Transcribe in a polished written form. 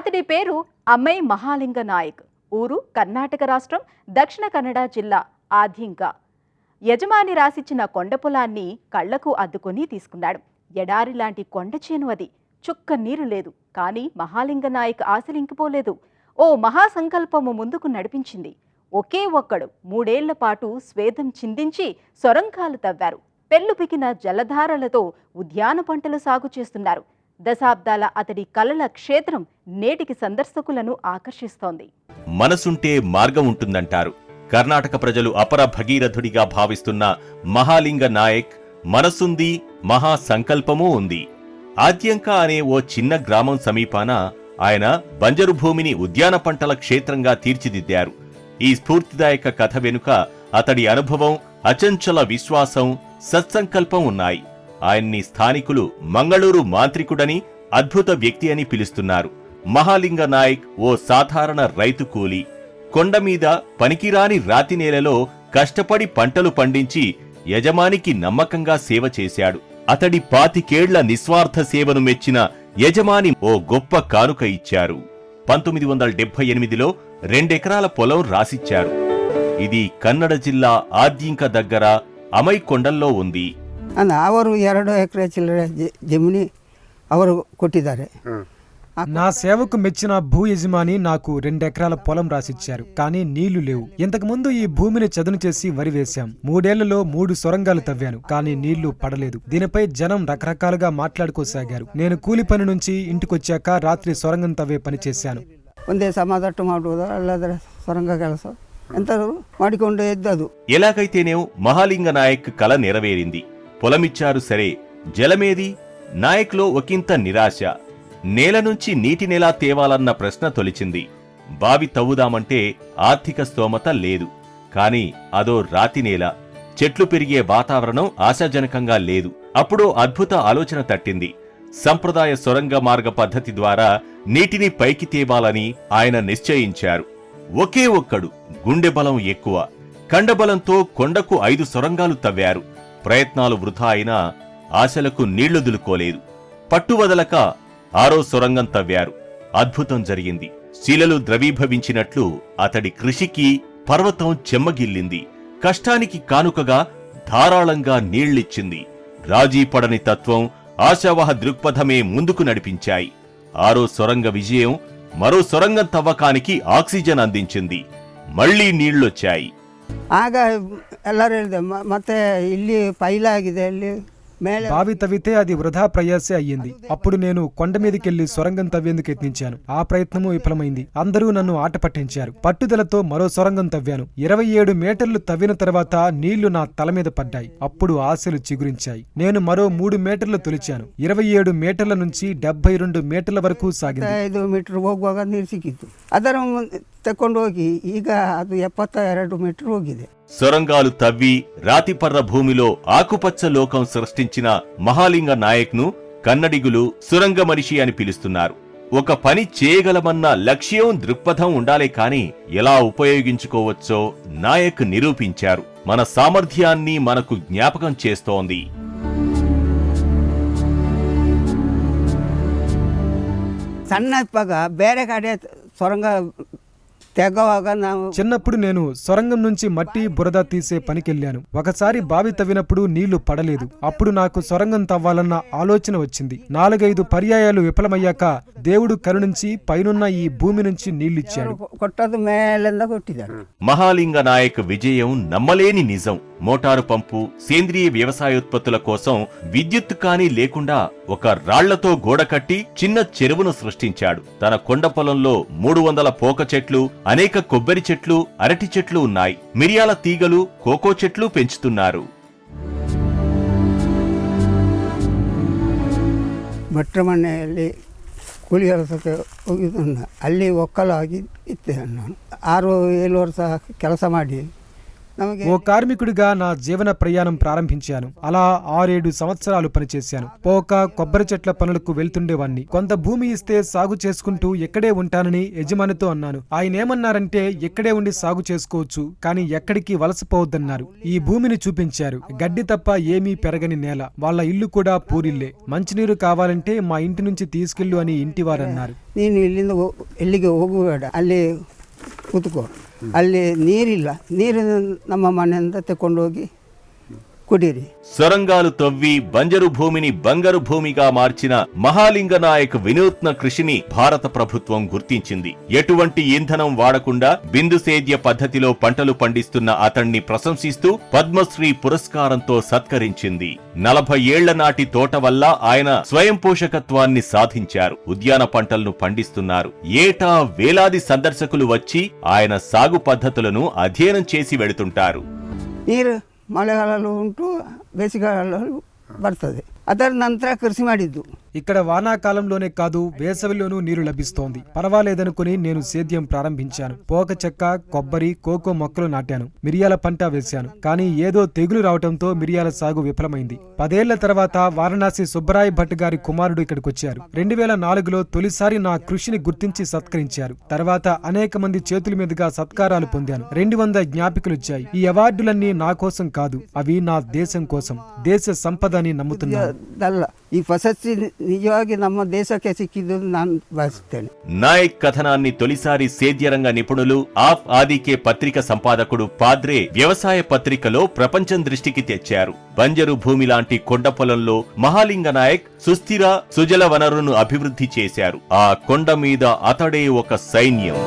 అతడి పేరు అమ్మై మహాలింగ నాయక్. ఊరు కర్ణాటక రాష్ట్రం దక్షిణ కన్నడ జిల్లా ఆధింక. యజమాని రాసిచ్చిన కొండ పొలాన్ని కళ్లకు అద్దుకొని తీసుకున్నాడు. ఎడారి లాంటి కొండ చేను అది. చుక్క నీరు లేదు. కానీ మహాలింగ నాయక్ ఆశలింకిపోలేదు. ఓ మహాసంకల్పము ముందుకు నడిపించింది. ఒకే ఒక్కడు 3 ఏళ్ల పాటు స్వేదం చిందించి సొరంగాలు తవ్వారు. పెళ్లుపికిన జలధారలతో ఉద్యాన పంటలు సాగు చేస్తున్నారు. దశాబ్దాల అతడి కలల క్షేత్రం నేటికి సందర్శకులను ఆకర్షిస్తోంది. మనసుంటే మార్గం ఉంటుందంటారు. కర్ణాటక ప్రజలు అపర భగీరథుడిగా భావిస్తున్న మహాలింగ నాయక్ మనసుంది, మహా సంకల్పమూ ఉంది. ఆద్యంక అనే ఓ చిన్న గ్రామం సమీపాన ఆయన బంజరు భూమిని ఉద్యాన పంటల క్షేత్రంగా తీర్చిదిద్దారు. ఈ స్ఫూర్తిదాయక కథ వెనుక అతడి అనుభవం, అచంచల విశ్వాసం, సత్సంకల్పం ఉన్నాయి. ఆయన్ని స్థానికులు మంగళూరు మాంత్రికుడని, అద్భుత వ్యక్తి అని పిలుస్తున్నారు. మహాలింగ నాయక్ ఓ సాధారణ రైతు కూలి. కొండమీద పనికిరాని రాతి నేలలో కష్టపడి పంటలు పండించి యజమానికి నమ్మకంగా సేవ చేశాడు. అతడి 25 ఏళ్ల నిస్వార్థ సేవను మెచ్చిన యజమాని ఓ గొప్ప కానుక ఇచ్చారు. 1978లో 2 ఎకరాల పొలం రాసిచ్చారు. ఇది కన్నడ జిల్లా ఆద్యింక దగ్గర అమై కొండల్లో ఉంది. ಅವರು 2 ಎಕರೆ ಚಿಲ್ಲರೆ ಜಮೀನಿ ಅವರು ಕೊಟ್ಟಿದ್ದಾರೆ. నా సేవకు మెచ్చిన భూ యజమాని నాకు 2 ఎకరాల పొలం రాసిచ్చారు. కానీ నీళ్లు లేవు. ఇంతకు ముందు ఈ భూమిని చదును చేసి వరి వేశాం. 3 ఏళ్లలో 3 సొరంగాలు తవ్వాను. కానీ నీళ్లు పడలేదు. దీనిపై జనం రకరకాలుగా మాట్లాడుకోసాగారు. నేను కూలి పని నుంచి ఇంటికొచ్చాక రాత్రి సొరంగం తవ్వే పని చేశాను. ಒಂದೇ ಸಮಾಧಾನ ಮಾಡುವುದು ಅಲ್ಲದ್ರೆ ಸೊರಂಗ ಕೆಲಸ ಎಂತಾದ್ರು ಮಾಡಿಕೊಂಡು ಎದ್ದದು. ఎలాగైతేనేం మహాలింగ నాయక్ కల నెరవేరింది. పొలమిచ్చారు సరే, జలమేది? నాయక్లో ఒకంత నిరాశ. నేల నుంచి నీటినెలా తేవాలన్న ప్రశ్న తొలిచింది. బావి తవ్వుదామంటే ఆర్థిక స్తోమత లేదు. కాని అదో రాతి నేల, చెట్లు పెరిగే వాతావరణం ఆశాజనకంగా లేదు. అప్పుడో అద్భుత ఆలోచన తట్టింది. సంప్రదాయ సొరంగ మార్గ పద్ధతి ద్వారా నీటిని పైకి తేవాలని ఆయన నిశ్చయించారు. ఒకే ఒక్కడు, గుండె బలం ఎక్కువ. కండబలంతో కొండకు 5 సొరంగాలు తవ్వారు. ప్రయత్నాలు వృధా అయినా ఆశలకు నీళ్లు దులుకోలేదు. పట్టువదలక 6వ సొరంగం తవ్వారు. అద్భుతం జరిగింది. శిలలు ద్రవీభవించినట్లు అతడి కృషికి పర్వతం చెమ్మగిల్లింది. కష్టానికి కానుకగా ధారాళంగా నీళ్లిచ్చింది. రాజీపడని తత్వం, ఆశావహ దృక్పథమే ముందుకు నడిపించాయి. 6వ సొరంగ విజయం మరో సొరంగం తవ్వకానికి ఆక్సిజన్ అందించింది. మళ్లీ నీళ్లొచ్చాయి. ಆಗ ಎಲ್ಲರೂ ಹೇಳಿದೆ ಮತ್ತೆ ಇಲ್ಲಿ ಪೈಲಾಗಿದೆ ಅಲ್ಲಿ ಮೇಲೆ బావి తవ్వితే అది వృధా ప్రయాసే అయ్యింది. అప్పుడు నేను కొండ మీదకెళ్లి సొరంగం తవ్వేందుకు యత్నించాను. ఆ ప్రయత్నము విఫలమైంది. అందరూ నన్ను ఆట పట్టించారు. పట్టుదలతో మరో సొరంగం తవ్వాను. 27 మీటర్లు తవ్విన తర్వాత నీళ్లు నా తల మీద పడ్డాయి. అప్పుడు ఆశలు చిగురించాయి. నేను మరో 3 మీటర్లు తొలిచాను. 27 మీటర్ల నుంచి 72 మీటర్ల వరకు సాగింది. 5 మీటర్ ಹೋಗುವಾಗ ನೀರು ಸಿಕ್ಕಿತ್ತು. ಅದರ ತಕೊಂಡು ಹೋಗಿ ಈಗ ಅದು 72 మీటర్ ಹೋಗಿದೆ. సొరంగాలు తవ్వి రాతిపర్ర భూమిలో ఆకుపచ్చ లోకం సృష్టించిన మహాలింగ నాయక్ను కన్నడిగులు సురంగ మనిషి అని పిలుస్తున్నారు. ఒక పని చేయగలమన్న లక్ష్యం, దృక్పథం ఉండాలే కాని ఎలా ఉపయోగించుకోవచ్చో నాయక్ నిరూపించారు. మన సామర్థ్యాన్ని మనకు జ్ఞాపకం చేస్తోంది. ಸಣ್ಣ ಇಪ್ಪಾಗ ಬೇರೆ ಕಡೆ ಸೊರಂಗ తెగవాగా చిన్నప్పుడు నేను సొరంగం నుంచి మట్టి బురద తీసే పనికెళ్లాను. ఒకసారి బావి తవ్వినప్పుడు నీళ్లు పడలేదు. అప్పుడు నాకు సొరంగం తవ్వాలన్న ఆలోచన వచ్చింది. 4-5 పర్యాయాలు విఫలమయ్యాక దేవుడు కరుణించి పైనున్న ఈ భూమి నుంచి నీళ్లిచ్చాడు. కొట్టదు మేలంద కొట్టిదాడు. మహాలింగ నాయక్ విజయం నమ్మలేని నిజం. మోటారు పంపు, సేంద్రియ వ్యవసాయోత్పత్తుల కోసం విద్యుత్ కానీ లేకుండా ఒక రాళ్లతో గోడ కట్టి చిన్న చెరువును సృష్టించాడు. తన కొండ పొలంలో 300 పోక చెట్లు, అనేక కొబ్బరి చెట్లు, అరటి చెట్లు ఉన్నాయి. మిరియాల తీగలు, కోకో చెట్లు పెంచుతున్నారు. ಭಟ್ರಮನೆಯಲ್ಲಿ ಕೂಲಿ ಕೆಲಸಕ್ಕೆ ಹೋಗಿದ್ದ. ಅಲ್ಲಿ ಒಕ್ಕಲಾಗಿ ಇದ್ದೆ ನಾನು. 6-7 ವರ್ಷ ಕೆಲಸ ಮಾಡಿ ನಮಗೆ ఓ కార్మికుడిగా నా జీవన ప్రయాణం ప్రారంభించాను. అలా 6-7 సంవత్సరాలు పనిచేశాను. పోక కొబ్బరి చెట్ల పనులకు వెళ్తుండేవాణ్ణి. కొంత భూమి ఇస్తే సాగు చేసుకుంటూ ఎక్కడే ఉంటానని యజమానితో అన్నాను. ఆయన ఏమన్నారంటే ఎక్కడే ఉండి సాగు చేసుకోవచ్చు, కానీ ఎక్కడికి వలసపోవద్దన్నారు. ఈ భూమిని చూపించారు. గడ్డి తప్ప ఏమీ పెరగని నేల. వాళ్ళ ఇల్లు కూడా పూరిల్లే. మంచినీరు కావాలంటే మా ఇంటి నుంచి తీసుకెళ్ళు అని ఇంటివారన్నారు. ನೀನು ಇಲ್ಲಿಂದ ಎಲ್ಲಿಗೆ ಹೋಗಬೇಡ, ಅಲ್ಲಿ ಕೂತ್ಕೋ, ಅಲ್ಲಿ ನೀರಿಲ್ಲ, ನೀರು ನಮ್ಮ ಮನೆಯಿಂದ ತಗೊಂಡೋಗಿ ಕುಡೀರಿ. సొరంగాలు తవ్వి బంజరు భూమిని బంగారు భూమిగా మార్చిన మహాలింగ నాయక్ వినూత్న కృషిని భారత ప్రభుత్వం గుర్తించింది. ఎటువంటి ఇంధనం వాడకుండా బిందు సేద్య పద్ధతిలో పంటలు పండిస్తున్న అతణ్ణి ప్రశంసిస్తూ పద్మశ్రీ పురస్కారంతో సత్కరించింది. 40 ఏళ్ల నాటి తోట వల్ల ఆయన స్వయం పోషకత్వాన్ని సాధించారు. ఉద్యాన పంటలను పండిస్తున్నారు. ఏటా వేలాది సందర్శకులు వచ్చి ఆయన సాగు పద్ధతులను అధ్యయనం చేసి వెళుతుంటారు. ನೀರು ಮಳೆಗಾಲಲ್ಲೂ ಉಂಟು, ಬೇಸಿಗೆಗಾಲಲ್ಲೂ ಬರ್ತದೆ. ಅದರ ನಂತರ ಕೃಷಿ ಮಾಡಿದ್ದು. ఇక్కడ వానాకాలంలోనే కాదు, వేసవిలోనూ నీరు లభిస్తోంది. పర్వాలేదనుకుని నేను సేద్యం ప్రారంభించాను. పోక చెక్క, కొబ్బరి, కోకో మొక్కలు నాటాను. మిరియాల పంట వేశాను. కానీ ఏదో తెగులు రావడంతో మిరియాల సాగు విఫలమైంది. 10 ఏళ్ల తర్వాత వారణాసి సుబ్బరాయ్ భట్ గారి కుమారుడు ఇక్కడికొచ్చారు. 2004లో తొలిసారి నా కృషిని గుర్తించి సత్కరించారు. తర్వాత అనేక మంది చేతుల మీదుగా సత్కారాలు పొందాను. 200 జ్ఞాపికలొచ్చాయి. ఈ అవార్డులన్నీ నా కోసం కాదు, అవి నా దేశం కోసం, దేశ సంపదని నమ్ముతున్నాను. ಅದಲ್ಲ, ಈ ಪ್ರಶಸ್ತಿ నిజವಾಗಿ ನಮ್ಮ దేశಕ್ಕೆ సిక్కిದ್ದು ನಾನು భావిಸ್ತೇನೆ. నాయక్ కథనాన్ని తొలిసారి సేద్యరంగ నిపుణులు ఆఫ్ ఆదికే పత్రిక సంపాదకుడు పాద్రే వ్యవసాయ పత్రికలో ప్రపంచం దృష్టికి తెచ్చారు. బంజరు భూమి లాంటి కొండ పొలంలో మహాలింగ నాయక్ సుస్థిర సుజల వనరును అభివృద్ధి చేశారు. ఆ కొండ మీద అతడే ఒక సైన్యం.